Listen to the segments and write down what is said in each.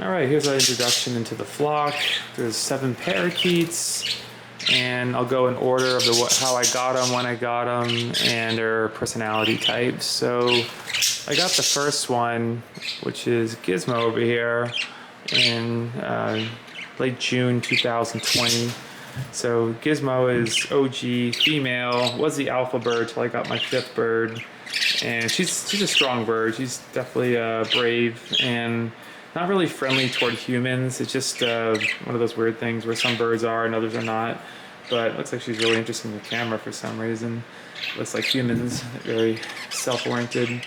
Alright, here's our introduction into the flock. There's 7 parakeets, and I'll go in order of how I got them, when I got them, and their personality types. So I got the first one, which is Gizmo over here, in late June 2020. So Gizmo is OG female, was the alpha bird till I got my 5th bird, and she's a strong bird. She's definitely brave and not really friendly toward humans. It's just one of those weird things where some birds are and others are not. But it looks like she's really interested in the camera for some reason. Looks like humans, very self-oriented.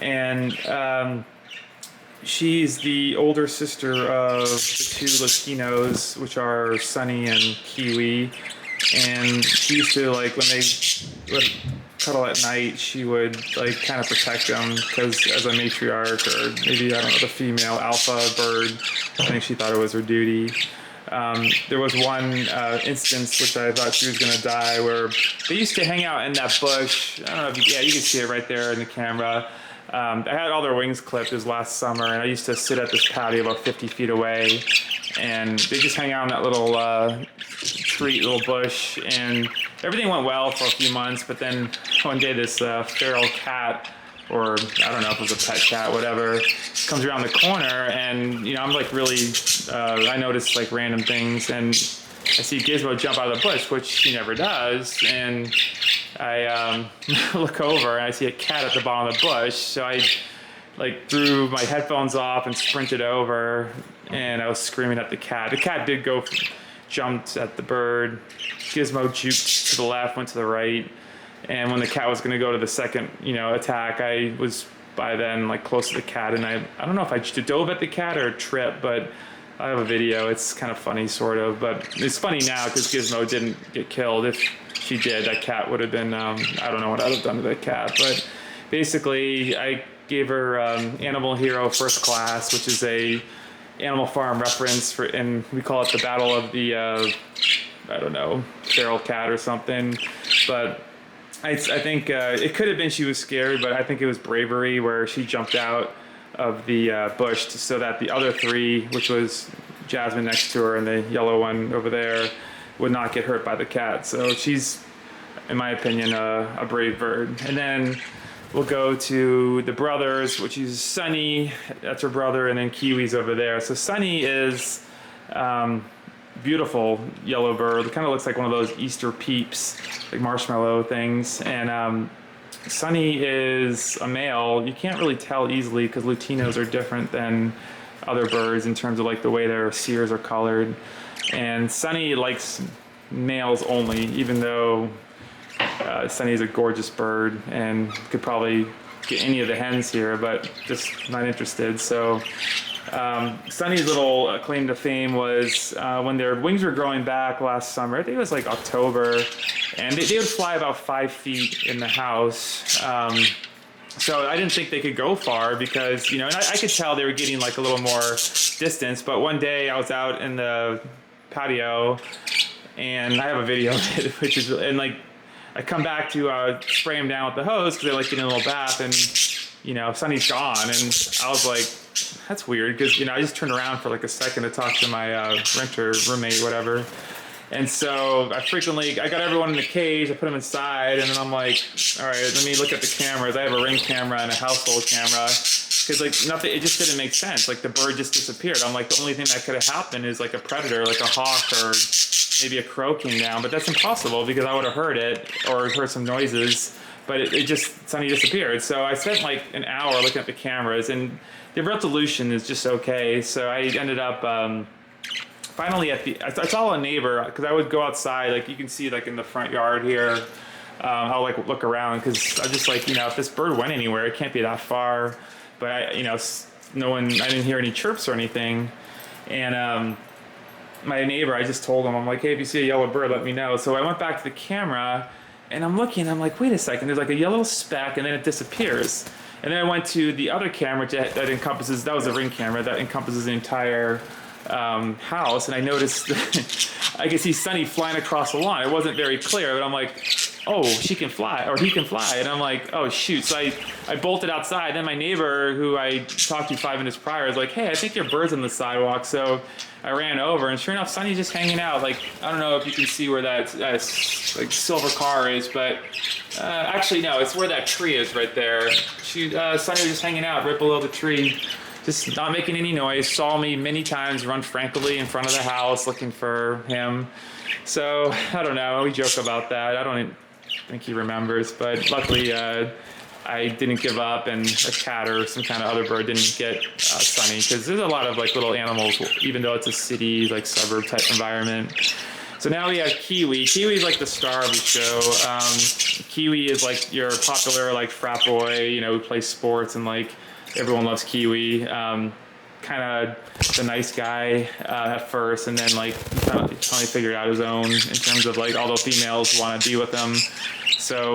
And she's the older sister of the 2 Latinos, which are Sunny and Kiwi. And she used to, like, when they would cuddle at night, she would, like, kind of protect them, because as a matriarch, or maybe, I don't know, the female alpha bird, I think she thought it was her duty. There was one instance which I thought she was going to die, where they used to hang out in that bush. I don't know if you can see it right there in the camera. I had all their wings clipped. It was last summer, and I used to sit at this patio about 50 feet away, and they just hang out in that little little bush, and everything went well for a few months. But then one day, this feral cat, or I don't know if it was a pet cat, whatever, comes around the corner, and I'm like really, I noticed like random things, and I see Gizmo jump out of the bush, which she never does, and I look over and I see a cat at the bottom of the bush. So I like threw my headphones off and sprinted over, and I was screaming at the cat. The cat did go, jumped at the bird. Gizmo juked to the left, went to the right, and when the cat was going to go to the second, attack, I was by then like close to the cat, and I don't know if I dove at the cat or tripped, but I have a video. It's kind of funny, sort of, but it's funny now because Gizmo didn't get killed. If she did, that cat would have been, I don't know what I'd have done to that cat, but basically I gave her Animal Hero First Class, which is a Animal Farm reference, and we call it the Battle of the, I don't know, feral cat or something, but I think it could have been she was scared, but I think it was bravery, where she jumped out of the bush so that the other 3, which was Jasmine next to her and the yellow one over there, would not get hurt by the cat. So she's, in my opinion, a brave bird. And then we'll go to the brothers, which is Sunny, that's her brother, and then Kiwi's over there. So Sunny is beautiful yellow bird. It kind of looks like one of those Easter peeps, like marshmallow things. And Sunny is a male. You can't really tell easily because Latinos are different than other birds in terms of like the way their seers are colored. And Sunny likes males only, even though Sunny is a gorgeous bird and could probably get any of the hens here, but just not interested. So Sunny's little claim to fame was when their wings were growing back last summer. I think it was like October, and they would fly about 5 feet in the house. So I didn't think they could go far because, and I could tell they were getting like a little more distance. But one day I was out in the patio, and I have a video of it, which is, and like I come back to spray them down with the hose because they like getting a little bath, and Sunny's gone, and I was like, that's weird, because I just turned around for like a second to talk to my roommate, whatever. And so I got everyone in the cage, I put them inside, and then I'm like, all right, let me look at the cameras. I have a Ring camera and a household camera, because like nothing, it just didn't make sense. Like the bird just disappeared. I'm like, the only thing that could have happened is like a predator, like a hawk or maybe a crow came down, but that's impossible because I would have heard it or heard some noises, but it just suddenly disappeared. So I spent like an hour looking at the cameras, and the resolution is just okay. So I ended up finally I saw a neighbor, because I would go outside, like you can see like in the front yard here, I'll like look around, because I just like, if this bird went anywhere, it can't be that far. But I didn't hear any chirps or anything. And my neighbor, I just told him, I'm like, hey, if you see a yellow bird, let me know. So I went back to the camera, and I'm looking, I'm like, wait a second, there's like a yellow speck, and then it disappears. And then I went to the other camera that encompasses, that was a Ring camera, that encompasses the entire house, and I noticed I could see Sunny flying across the lawn. It wasn't very clear, but I'm like, oh, she can fly, or he can fly. And I'm like, oh, shoot. So I bolted outside. Then my neighbor, who I talked to 5 minutes prior, was like, hey, I think your bird's on the sidewalk. So I ran over, and sure enough, Sunny's just hanging out. Like, I don't know if you can see where that like silver car is, but actually, no, it's where that tree is right there. Sunny was just hanging out right below the tree, just not making any noise. Saw me many times run frantically in front of the house looking for him. So I don't know. We joke about that. I don't think he remembers, but luckily I didn't give up, and a cat or some kind of other bird didn't get Sunny, because there's a lot of like little animals, even though it's a city like suburb type environment. So now we have Kiwi. Kiwi's like the star of the show. Kiwi is like your popular like frat boy, you know, who plays sports, and like everyone loves Kiwi. Kind of the nice guy at first, and then like he finally figured out his own in terms of like all the females want to be with him. So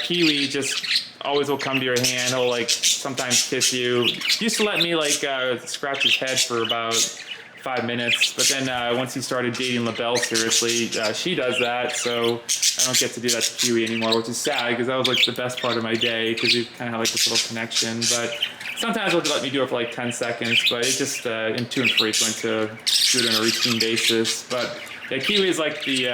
Kiwi just always will come to your hand. He'll like sometimes kiss you. He used to let me like scratch his head for about 5 minutes, but then once he started dating Labelle seriously, she does that, so I don't get to do that to Kiwi anymore, which is sad, because that was like the best part of my day, because we kind of had like this little connection. But sometimes they'll let me do it for like 10 seconds, but it's just too infrequent to do it on a routine basis. But yeah, Kiwi is like the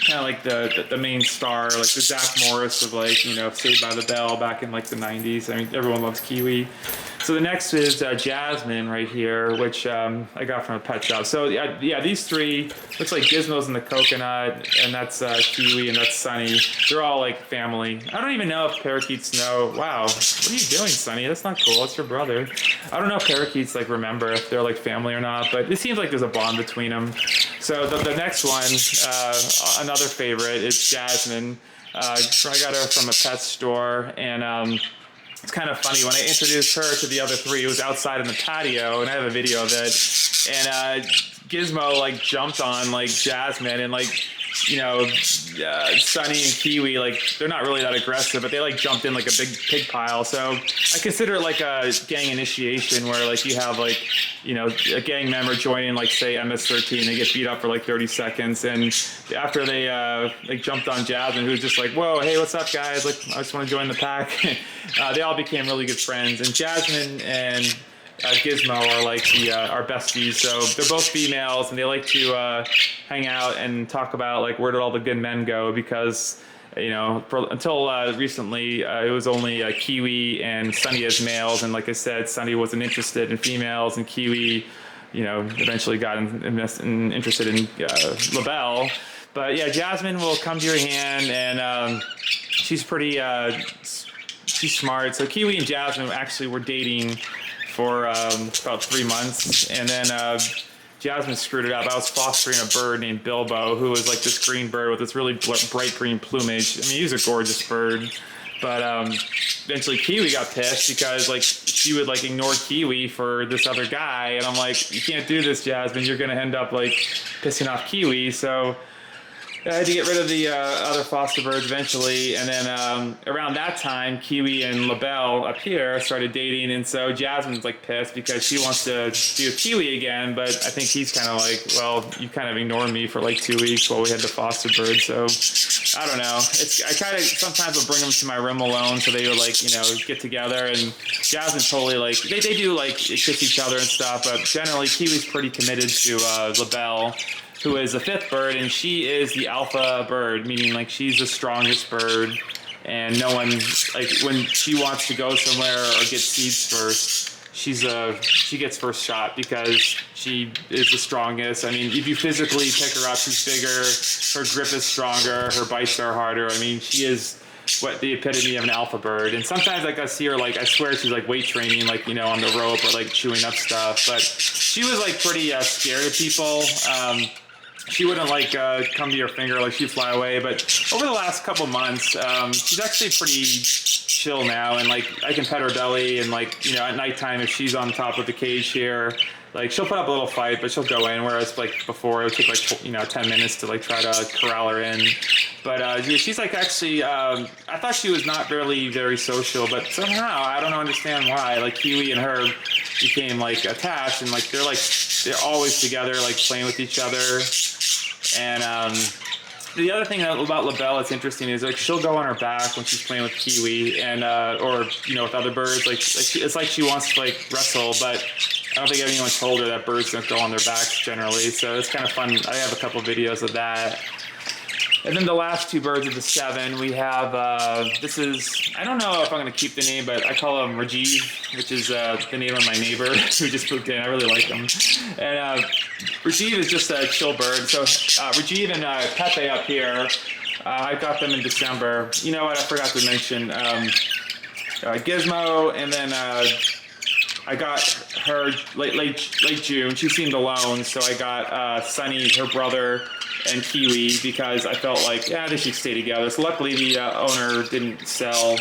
kind of like the main star, like the Zach Morris of like, you know, Saved by the Bell back in like the 90s. I mean, everyone loves Kiwi. So the next is Jasmine right here, which I got from a pet shop. So yeah, these three, looks like Gizmo's in the coconut, and that's Kiwi, and that's Sunny. They're all like family. I don't even know if parakeets know. Wow, what are you doing, Sunny? That's not cool. It's your brother. I don't know if parakeets like remember if they're like family or not, but it seems like there's a bond between them. So the next one, another favorite, is Jasmine. I got her from a pet store, and it's kind of funny, when I introduced her to the other three, it was outside in the patio, and I have a video of it, and Gizmo like jumped on like Jasmine, and like, you know, Sunny and Kiwi, like they're not really that aggressive, but they like jumped in like a big pig pile. So I consider it like a gang initiation, where like you have like, you know, a gang member joining like say MS-13, they get beat up for like 30 seconds, and after they like jumped on Jasmine, who was just like, whoa, hey, what's up guys, like I just want to join the pack. They all became really good friends, and Jasmine and Gizmo are like our besties. So they're both females, and they like to hang out and talk about like where did all the good men go, because you know, until recently it was only Kiwi and Sunny as males, and like I said, Sunny wasn't interested in females, and Kiwi, you know, eventually got interested in Labelle. But yeah, Jasmine will come to your hand, and she's pretty she's smart. So Kiwi and Jasmine actually were dating for about 3 months, and then Jasmine screwed it up. I was fostering a bird named Bilbo, who was like this green bird with this really bright green plumage. I mean, he was a gorgeous bird, but eventually Kiwi got pissed because like she would like ignore Kiwi for this other guy, and I'm like, you can't do this, Jasmine. You're gonna end up like pissing off Kiwi. So I had to get rid of the other foster birds eventually, and then around that time, Kiwi and Labelle up here started dating, and so Jasmine's like pissed because she wants to be with Kiwi again, but I think he's kind of like, well, you kind of ignored me for like 2 weeks while we had the foster bird, so I don't know. I kind of sometimes will bring them to my room alone, so they would like, you know, get together, and Jasmine totally like, they do like kiss each other and stuff, but generally Kiwi's pretty committed to Labelle, who is the 5th bird, and she is the alpha bird, meaning like she's the strongest bird, and no one, like when she wants to go somewhere or get seeds first, she gets first shot because she is the strongest. I mean, if you physically pick her up, she's bigger, her grip is stronger, her bites are harder. I mean, she is what the epitome of an alpha bird. And sometimes like I see her, like I swear she's like weight training, like, you know, on the rope or like chewing up stuff, but she was like pretty scared of people. She wouldn't like come to your finger, like she'd fly away. But over the last couple months, she's actually pretty chill now, and like I can pet her belly, and like, you know, at nighttime if she's on top of the cage here, like she'll put up a little fight, but she'll go in. Whereas like before, it would take like, you know, 10 minutes to like try to corral her in. But yeah, she's like actually, I thought she was not really very social, but somehow I don't understand why. Like Kiwi and her became like attached, and like they're always together, like playing with each other. And the other thing about Labelle that's interesting is like she'll go on her back when she's playing with Kiwi and or with other birds. It's like she wants to like wrestle, but I don't think anyone told her that birds don't go on their backs generally. So it's kind of fun. I have a couple videos of that. And then the last two birds of the 7, we have, this is, I don't know if I'm going to keep the name, but I call him Rajeev, which is the name of my neighbor who just moved in. I really like him. And Rajeev is just a chill bird. So Rajeev and Pepe up here, I got them in December. You know what, I forgot to mention Gizmo, and then I got her late June. She seemed alone, so I got Sunny, her brother, and Kiwi because I felt like, they should stay together. So luckily the owner didn't sell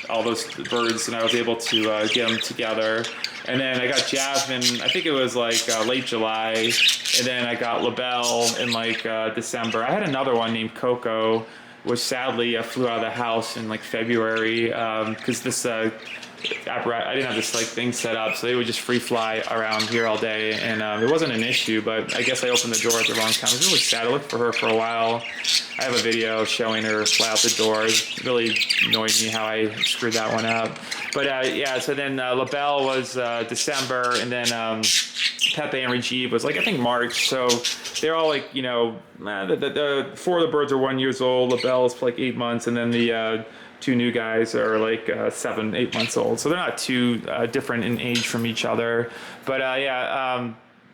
all those birds and I was able to get them together. And then I got Jasmine, I think it was like late July. And then I got Labelle in like December. I had another one named Coco, which sadly flew out of the house in like February because this I didn't have this like thing set up, so they would just free fly around here all day, and it wasn't an issue, but I guess I opened the door at the wrong time. It was really sad. I looked for her for a while. I have a video showing her fly out the door. It really annoyed me how I screwed that one up. But so then Labelle was December, and then Pepe and Rajeev was like I think March. So they're all like the 4 of the birds are 1 year old. Labelle's like 8 months, and then the 2 new guys are like 7, 8 months old, so they're not too different in age from each other. But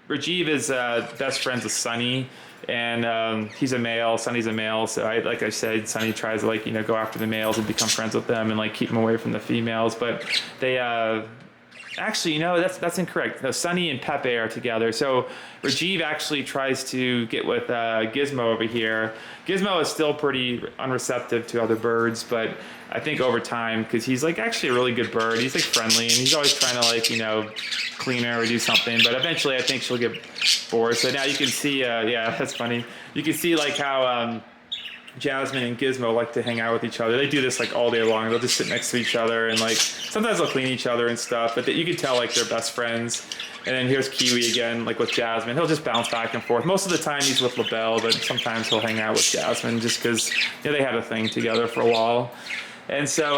Rajeev is best friends with Sunny, and he's a male. Sunny's a male, so like I said, Sunny tries to go after the males and become friends with them and like keep them away from the females. But they actually, that's incorrect. No, Sunny and Pepe are together. So Rajeev actually tries to get with Gizmo over here. Gizmo is still pretty unreceptive to other birds, but I think over time, because he's like actually a really good bird, he's like friendly and he's always trying to clean her or do something. But eventually, I think she'll get bored. So now you can see, that's funny. You can see like how Jasmine and Gizmo like to hang out with each other. They do this like all day long. They'll just sit next to each other and like sometimes they'll clean each other and stuff. But you can tell like they're best friends. And then here's Kiwi again, like with Jasmine. He'll just bounce back and forth. Most of the time he's with Labelle, but sometimes he'll hang out with Jasmine just because they had a thing together for a while. And so,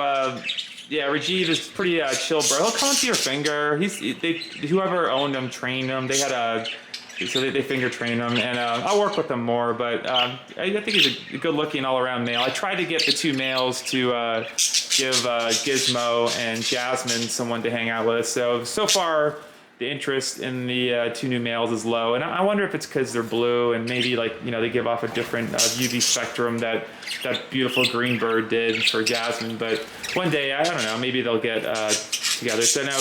Rajeev is pretty chill bird. He'll come to your finger. Whoever owned him trained him. They had so they finger train him, and I'll work with him more. But I think he's a good-looking all-around male. I tried to get the 2 males to give Gizmo and Jasmine someone to hang out with. So far, the interest in the 2 new males is low, and I wonder if it's because they're blue and maybe they give off a different UV spectrum that beautiful green bird did for Jasmine. But one day, I don't know, maybe they'll get together. So now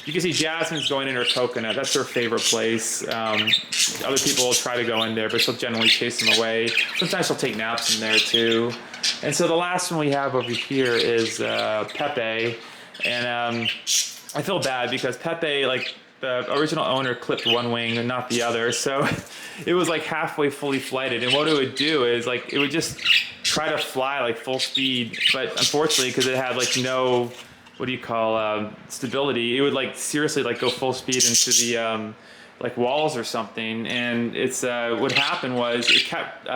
you can see Jasmine's going in her coconut. That's her favorite place. Other people will try to go in there, but she'll generally chase them away. Sometimes she'll take naps in there too. And so the last one we have over here is Pepe, and I feel bad because Pepe, the original owner clipped one wing and not the other, so it was like halfway fully flighted. And what it would do is it would just try to fly full speed, but unfortunately, because it had no stability, it would seriously go full speed into the walls or something. And it's what happened was it kept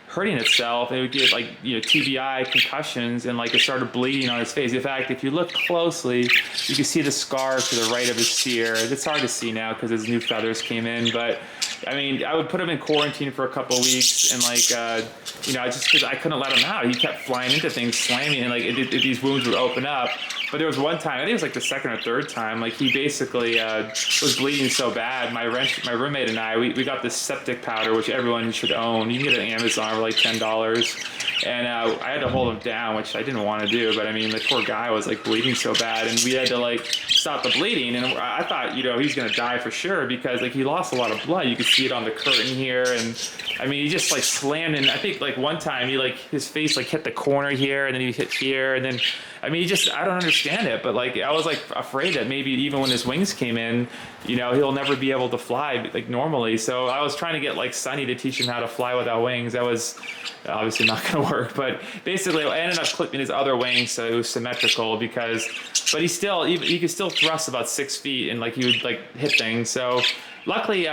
hurting itself. It would get TBI, concussions, and it started bleeding on his face. In fact, if you look closely, you can see the scar to the right of his ear. It's hard to see now because his new feathers came in, but I mean, I would put him in quarantine for a couple of weeks, and just because I couldn't let him out, he kept flying into things, slamming, and these wounds would open up. But there was one time, I think it was the second or third time, he basically was bleeding so bad. My roommate and I, we got this septic powder, which everyone should own. You can get it on Amazon for $10. And I had to hold him down, which I didn't want to do. But I mean, the poor guy was bleeding so bad, and we had to stop the bleeding. And I thought, he's gonna die for sure because he lost a lot of blood. You could see it on the curtain here, and I mean, he just slammed. And I think one time he his face hit the corner here, and then he hit here, and then I mean, I don't understand it, but like I was like afraid that maybe even when his wings came in, he'll never be able to fly like normally. So I was trying to get like Sunny to teach him how to fly without wings. That was obviously not going to work, but basically I ended up clipping his other wings so it was symmetrical but he could still thrust about 6 feet and like he would like hit things. So luckily,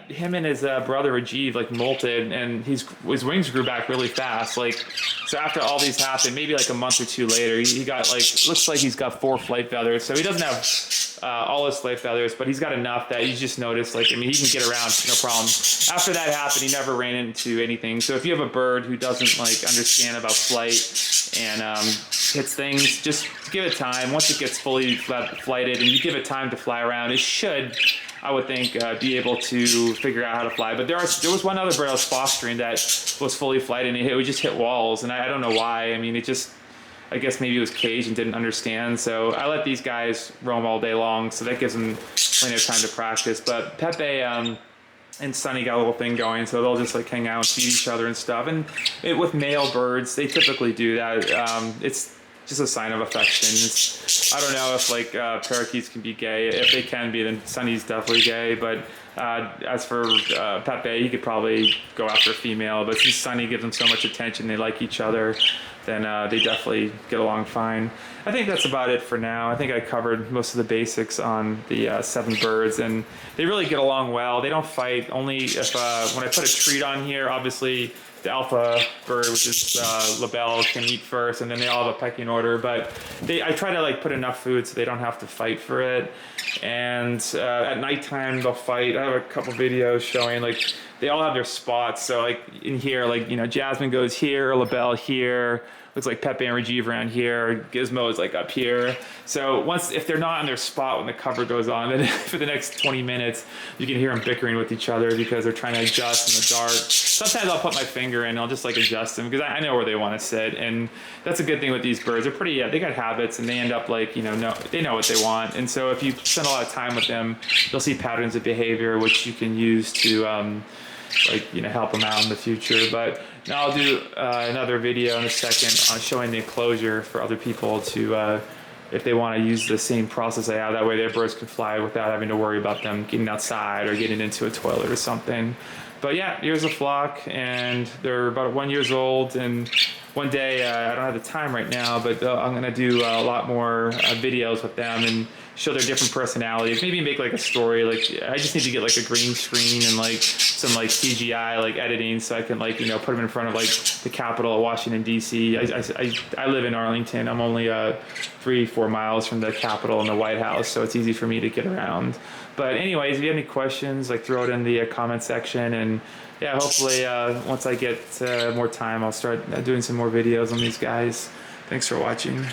him and his brother Rajeev like molted, and his wings grew back really fast. Like, so after all these happened, maybe like a month or two later, he got like, looks like he's got 4 flight feathers. So he doesn't have all his flight feathers, but he's got enough that he's just noticed. Like, I mean, he can get around, no problem. After that happened, he never ran into anything. So if you have a bird who doesn't like understand about flight and hits things, just give it time. Once it gets fully flighted and you give it time to fly around, it should, I would think, be able to figure out how to fly. But there was one other bird I was fostering that was fully flighted, and it would just hit walls, and I don't know why. I mean, I guess maybe it was caged and didn't understand. So I let these guys roam all day long, so that gives them plenty of time to practice. But Pepe and Sunny got a little thing going, so they'll just like hang out and feed each other and stuff. And with male birds, they typically do that. It's just a sign of affection. I don't know if like parakeets can be gay. If they can be, then Sunny's definitely gay. But as for Pepe, he could probably go after a female. But since Sunny gives them so much attention, they like each other, then they definitely get along fine. I think that's about it for now. I think I covered most of the basics on the 7 birds, and they really get along well. They don't fight. Only if when I put a treat on here, obviously the alpha bird, which is Labelle, can eat first, and then they all have a pecking order. But I try to like put enough food so they don't have to fight for it. And at nighttime they'll fight. I have a couple videos showing like they all have their spots. So like in here, like Jasmine goes here, Labelle here. Looks like Pepe and Rajeev around here. Gizmo is like up here. So if they're not in their spot when the cover goes on, then for the next 20 minutes, you can hear them bickering with each other because they're trying to adjust in the dark. Sometimes I'll put my finger in and I'll just like adjust them because I know where they want to sit. And that's a good thing with these birds. They're pretty, they got habits and they end up like, they know what they want. And so if you spend a lot of time with them, you'll see patterns of behavior, which you can use to, help them out in the future. But now I'll do another video in a second on showing the enclosure for other people to, if they want to use the same process I have. That way their birds can fly without having to worry about them getting outside or getting into a toilet or something. But yeah, here's a flock, and they're about 1 year old. And one day, I don't have the time right now, but I'm going to do a lot more videos with them and show their different personalities. Maybe make like a story. Like I just need to get like a green screen and like some like CGI like editing so I can like put them in front of like the Capitol of Washington D.C. I live in Arlington. I'm only 3-4 miles from the Capitol and the White House, so it's easy for me to get around. But anyways, if you have any questions, like throw it in the comment section, and yeah, hopefully once I get more time, I'll start doing some more videos on these guys. Thanks for watching.